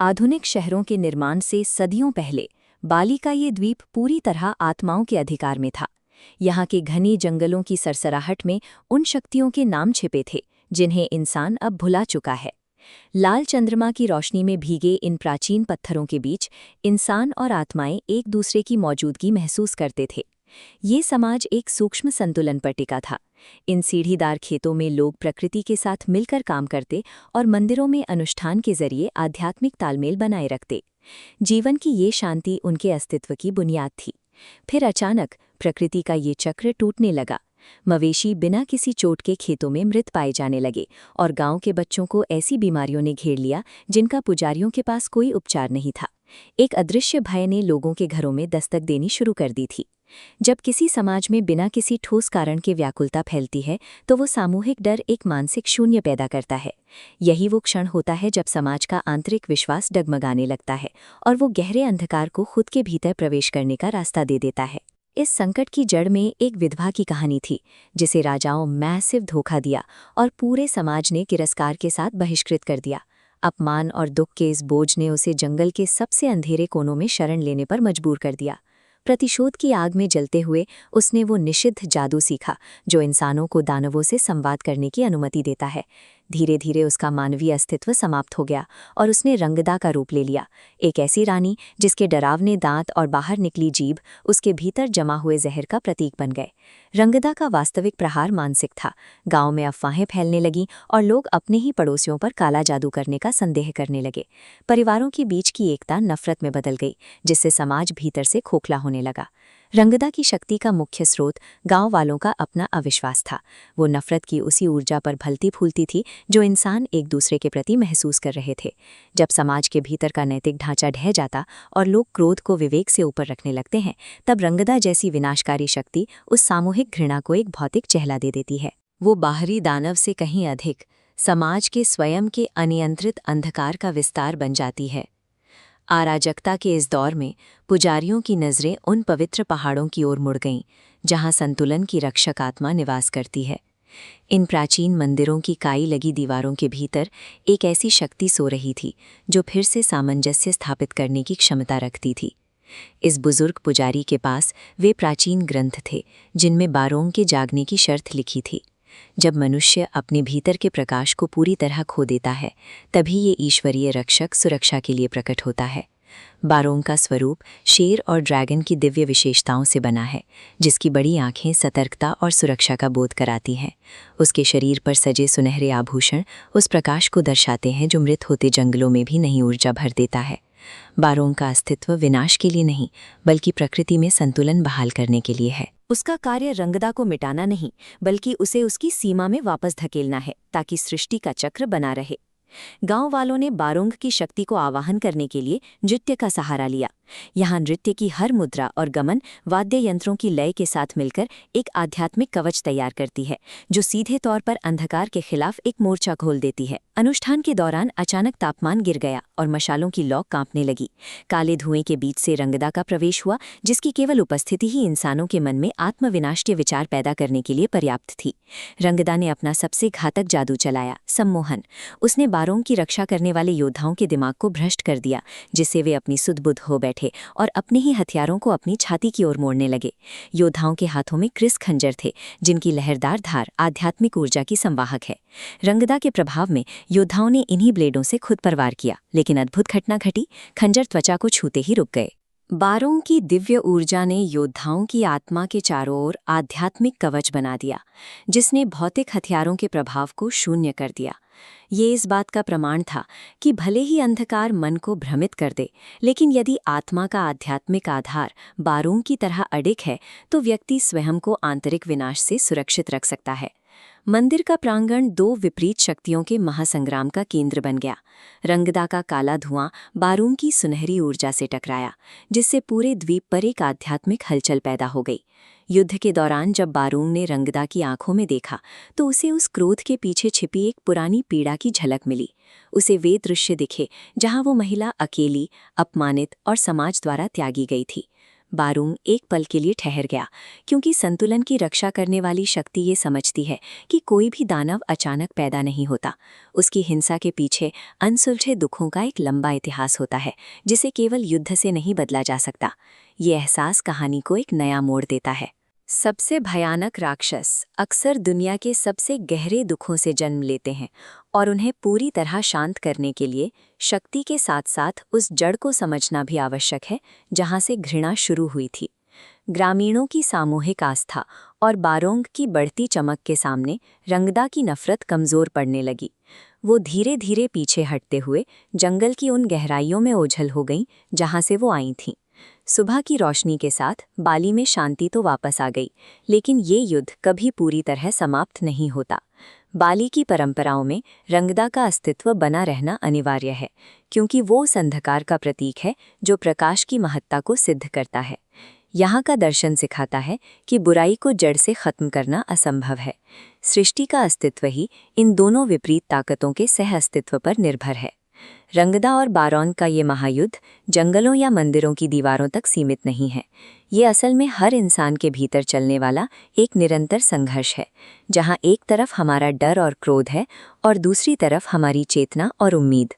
आधुनिक शहरों के निर्माण से सदियों पहले बाली का ये द्वीप पूरी तरह आत्माओं के अधिकार में था। यहाँ के घने जंगलों की सरसराहट में उन शक्तियों के नाम छिपे थे जिन्हें इंसान अब भुला चुका है। लाल चंद्रमा की रोशनी में भीगे इन प्राचीन पत्थरों के बीच इंसान और आत्माएं एक दूसरे की मौजूदगी महसूस करते थे। ये समाज एक सूक्ष्म संतुलन पर टिका था। इन सीढ़ीदार खेतों में लोग प्रकृति के साथ मिलकर काम करते और मंदिरों में अनुष्ठान के जरिए आध्यात्मिक तालमेल बनाए रखते। जीवन की ये शांति उनके अस्तित्व की बुनियाद थी। फिर अचानक प्रकृति का ये चक्र टूटने लगा। मवेशी बिना किसी चोट के खेतों में मृत पाए जाने लगे और गांव के बच्चों को ऐसी बीमारियों ने घेर लिया जिनका पुजारियों के पास कोई उपचार नहीं था। एक अदृश्य भय ने लोगों के घरों में दस्तक देनी शुरू कर दी थी। जब किसी समाज में बिना किसी ठोस कारण के व्याकुलता फैलती है तो वो सामूहिक डर एक मानसिक शून्य पैदा करता है। यही वो क्षण होता है जब समाज का आंतरिक विश्वास डगमगाने लगता है और वो गहरे अंधकार को खुद के भीतर प्रवेश करने का रास्ता दे देता है। इस संकट की जड़ में एक विधवा की कहानी थी जिसे राजाओं मैसिव धोखा दिया और पूरे समाज ने तिरस्कार के साथ बहिष्कृत कर दिया। अपमान और दुख के इस बोझ ने उसे जंगल के सबसे अंधेरे कोनों में शरण लेने पर मजबूर कर दिया। प्रतिशोध की आग में जलते हुए उसने वो निषिद्ध जादू सीखा जो इंसानों को दानवों से संवाद करने की अनुमति देता है। धीरे धीरे उसका मानवीय अस्तित्व समाप्त हो गया और उसने रंगदा का रूप ले लिया, एक ऐसी रानी जिसके डरावने दांत और बाहर निकली जीभ उसके भीतर जमा हुए जहर का प्रतीक बन गए। रंगदा का वास्तविक प्रहार मानसिक था। गांव में अफवाहें फैलने लगीं और लोग अपने ही पड़ोसियों पर काला जादू करने का संदेह करने लगे। परिवारों के बीच की एकता नफरत में बदल गई, जिससे समाज भीतर से खोखला होने लगा। रंगदा की शक्ति का मुख्य स्रोत गांव वालों का अपना अविश्वास था। वो नफरत की उसी ऊर्जा पर फलती फूलती थी जो इंसान एक दूसरे के प्रति महसूस कर रहे थे। जब समाज के भीतर का नैतिक ढांचा ढह जाता और लोग क्रोध को विवेक से ऊपर रखने लगते हैं, तब रंगदा जैसी विनाशकारी शक्ति उस सामूहिक घृणा को एक भौतिक चेहरा दे देती है। वो बाहरी दानव से कहीं अधिक समाज के स्वयं के अनियंत्रित अंधकार का विस्तार बन जाती है। अराजकता के इस दौर में पुजारियों की नज़रें उन पवित्र पहाड़ों की ओर मुड़ गईं जहां संतुलन की रक्षक आत्मा निवास करती है। इन प्राचीन मंदिरों की काई लगी दीवारों के भीतर एक ऐसी शक्ति सो रही थी जो फिर से सामंजस्य स्थापित करने की क्षमता रखती थी। इस बुजुर्ग पुजारी के पास वे प्राचीन ग्रंथ थे जिनमें बारोंग के जागने की शर्त लिखी थी। जब मनुष्य अपने भीतर के प्रकाश को पूरी तरह खो देता है, तभी ये ईश्वरीय रक्षक सुरक्षा के लिए प्रकट होता है। बारोंग का स्वरूप शेर और ड्रैगन की दिव्य विशेषताओं से बना है, जिसकी बड़ी आंखें सतर्कता और सुरक्षा का बोध कराती हैं। उसके शरीर पर सजे सुनहरे आभूषण उस प्रकाश को दर्शाते हैं जो मृत होते जंगलों में भी नई ऊर्जा भर देता है। बारोंग का अस्तित्व विनाश के लिए नहीं, बल्कि प्रकृति में संतुलन बहाल करने के लिए है। उसका कार्य रंगदा को मिटाना नहीं, बल्कि उसे उसकी सीमा में वापस धकेलना है ताकि सृष्टि का चक्र बना रहे। गांव वालों ने बारोंग की शक्ति को आवाहन करने के लिए नृत्य का सहारा लिया। यहाँ नृत्य की हर मुद्रा और गमन वाद्य यंत्रों की लय के साथ मिलकर एक आध्यात्मिक कवच तैयार करती है जो सीधे तौर पर अंधकार के खिलाफ एक मोर्चा खोल देती है। अनुष्ठान के दौरान अचानक तापमान गिर गया और मशालों की लौ कांपने लगी। काले धुएं के बीच से रंगदा का प्रवेश हुआ, जिसकी केवल उपस्थिति ही इंसानों के मन में आत्मविनाश के विचार पैदा करने के लिए पर्याप्त थी। रंगदा ने अपना सबसे घातक जादू चलाया, सम्मोहन। उसने बारोंग की रक्षा करने वाले योद्धाओं के दिमाग को भ्रष्ट कर दिया, जिससे वे अपनी सुध-बुध हो बैठे और अपने ही हथियारों को अपनी छाती की ओर मोड़ने लगे। योद्धाओं के हाथों में क्रिस खंजर थे, जिनकी लहरदार धार आध्यात्मिक ऊर्जा की संवाहक है। रंगदा के प्रभाव में योद्धाओं ने इन्हीं ब्लेडों से खुद पर वार किया, लेकिन अद्भुत घटना घटी, खंजर त्वचा को छूते ही रुक गए। बारोंग की दिव्य ऊर्जा ने योद्धाओं की आत्मा के चारों ओर आध्यात्मिक कवच बना दिया, जिसने भौतिक हथियारों के प्रभाव को शून्य कर दिया। ये इस बात का प्रमाण था कि भले ही अंधकार मन को भ्रमित कर दे, लेकिन यदि आत्मा का आध्यात्मिक आधार बारोंग की तरह अडिग है तो व्यक्ति स्वयं को आंतरिक विनाश से सुरक्षित रख सकता है। मंदिर का प्रांगण दो विपरीत शक्तियों के महासंग्राम का केंद्र बन गया। रंगदा का काला धुआं बारोंग की सुनहरी ऊर्जा से टकराया, जिससे पूरे द्वीप पर एक आध्यात्मिक हलचल पैदा हो गई। युद्ध के दौरान जब बारोंग ने रंगदा की आंखों में देखा तो उसे उस क्रोध के पीछे छिपी एक पुरानी पीड़ा की झलक मिली। उसे वे दृश्य दिखे जहां वो महिला अकेली, अपमानित और समाज द्वारा त्यागी गई थी। बारूंग एक पल के लिए ठहर गया, क्योंकि संतुलन की रक्षा करने वाली शक्ति ये समझती है कि कोई भी दानव अचानक पैदा नहीं होता। उसकी हिंसा के पीछे अनसुलझे दुखों का एक लंबा इतिहास होता है, जिसे केवल युद्ध से नहीं बदला जा सकता। ये एहसास कहानी को एक नया मोड़ देता है। सबसे भयानक राक्षस अक्सर दुनिया के सबसे गहरे दुखों से जन्म लेते हैं, और उन्हें पूरी तरह शांत करने के लिए शक्ति के साथ साथ उस जड़ को समझना भी आवश्यक है जहां से घृणा शुरू हुई थी। ग्रामीणों की सामूहिक आस्था और बारोंग की बढ़ती चमक के सामने रंगदा की नफरत कमजोर पड़ने लगी। वो धीरे धीरे पीछे हटते हुए जंगल की उन गहराइयों में ओझल हो गईं जहां से वो आई थीं। सुबह की रोशनी के साथ बाली में शांति तो वापस आ गई, लेकिन ये युद्ध कभी पूरी तरह समाप्त नहीं होता। बाली की परंपराओं में रंगदा का अस्तित्व बना रहना अनिवार्य है, क्योंकि वो उस अंधकार का प्रतीक है जो प्रकाश की महत्ता को सिद्ध करता है। यहाँ का दर्शन सिखाता है कि बुराई को जड़ से खत्म करना असंभव है। सृष्टि का अस्तित्व ही इन दोनों विपरीत ताकतों के सह अस्तित्व पर निर्भर है। रंगदा और बारोंग का ये महायुद्ध जंगलों या मंदिरों की दीवारों तक सीमित नहीं है। ये असल में हर इंसान के भीतर चलने वाला एक निरंतर संघर्ष है, जहाँ एक तरफ हमारा डर और क्रोध है और दूसरी तरफ हमारी चेतना और उम्मीद।